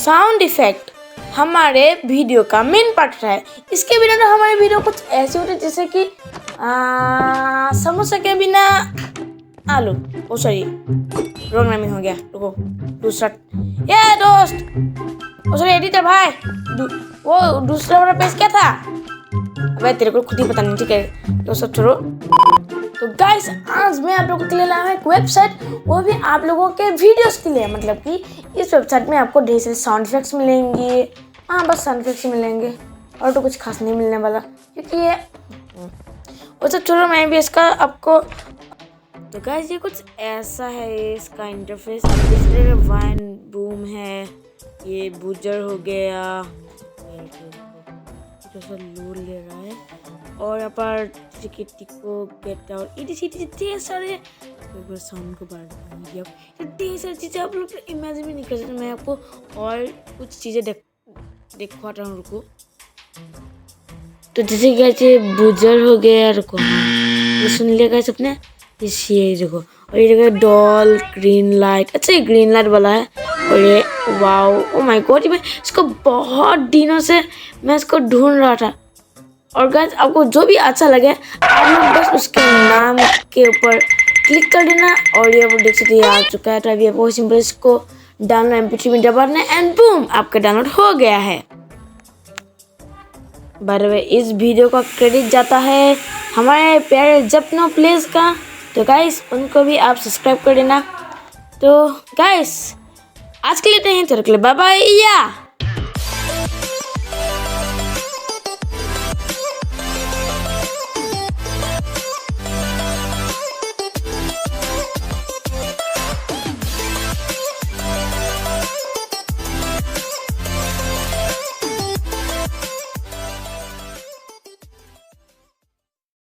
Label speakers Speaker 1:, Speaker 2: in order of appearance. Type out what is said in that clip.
Speaker 1: Sound effect हमारे video का main part है। इसके बिना तो हमारे वीडियो कुछ ऐसे होते जैसे कि समोसा के बिना आलू। ओ सॉरी, रॉन्ग नामिंग हो गया। रुको, दूसरा। ये दोस्त, ओ सॉरी एडिटर भाई, वो दूसरा वाला पेज क्या था? अबे तेरे को खुद ही पता नहीं, ठीक है, तो सब छोड़ो। तो गाइस, आज मैं आप लोगों के लिए लाया हूँ एक वेबसाइट, वो भी आप लोगों के वीडियोस के लिए। मतलब कि इस वेबसाइट में आपको ढेर सारे साउंड इफेक्ट्स मिलेंगे। हाँ, बस साउंड इफेक्ट्स मिलेंगे और तो कुछ खास नहीं मिलने वाला, क्योंकि ये वो सब छोड़ो। मैं भी इसका आपको, तो गाइस ये कुछ ऐसा है इसका इंटरफेस। आप देख रहे हैं, वाइन बूम है, ये बुजर हो गया, थोड़ा लोड ले रहा है, और यहाँ पर टिको गेट आउट इतने सारे साउंड को बढ़ा दिया। इतनी सारी चीज़ें आप लोग इमेजिन भी नहीं कर सकते। मैं आपको और कुछ चीज़ें दिखवाता हूँ, रुको। तो जैसे कि बुजर हो गया, रुको, ये सुन लिया सबने, ये देखो, और ये देखो डॉल ग्रीन लाइट। अच्छा, ये ग्रीन लाइट वाला है। और ये वाओ, ओ माय गॉड, मैं इसको बहुत दिनों से मैं इसको ढूंढ रहा था। और गाइस, आपको जो भी अच्छा लगे आप लोग बस उसके नाम के ऊपर क्लिक कर देना, और ये वो देख सकते हैं आ चुका है। तो अभी बहुत सिंपल, इसको डाउनलोड MP3 में दबाना एंड बूम, आपका डाउनलोड हो गया है। बाय द वे, इस वीडियो का क्रेडिट जाता है हमारे प्यारे जपनो प्लेस का। तो गाइस, उनको भी आप सब्सक्राइब कर देना। तो गाइस, आज के लिए नहीं, तो बाय बाय।